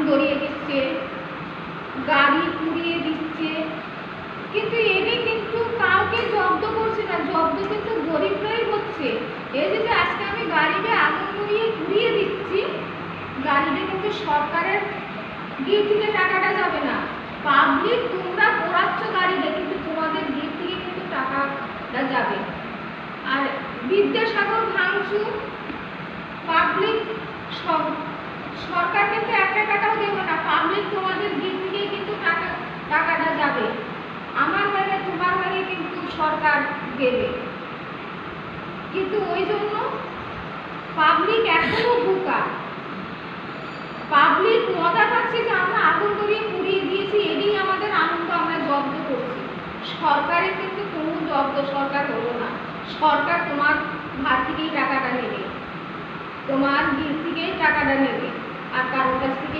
ধরিয়ে দিচ্ছে, গাড়ি পুড়িয়ে দিচ্ছে, কিন্তু এটি কিন্তু কাউকে জব্দ করছে না, জব্দ কিন্তু গরিবরাই হচ্ছে। এই যে আজকে আমি গাড়িতে আগুন ধরিয়ে পুড়িয়ে দিচ্ছি, গাড়িতে কিন্তু সরকারের দিক থেকে টাকাটা যাবে না, পাবলিক তোমরা পোড়াচ্ছ গাড়িতে, কিন্তু তোমাদের দিক থেকে কিন্তু টাকাটা যাবে। আর বিদ্যাসাগর ভাঙচুর, পাবলিক সরকার কিন্তু একটা টাকাও দেবে না, পাবলিক তোমাদের দিক থেকে কিন্তু টাকাটা যাবে। আমার ভাগে তোমার ভাগে কিন্তু সরকার দেবে, কিন্তু ওই জন্য পাবলিক এখনো বোকা। পাবলিক মজা পাচ্ছে যে আমরা আগুন ধরিয়ে পুড়িয়ে দিয়েছি, এটাই আমাদের আনন্দ, আমরা জব্দ করছি। সরকারের কিন্তু কোনো জব্দ সরকার হলো না, সরকার তোমার ভার থেকেই টাকাটা নেবে, তোমার দিক থেকেই টাকাটা নেবে, আর কারোর কাছ থেকে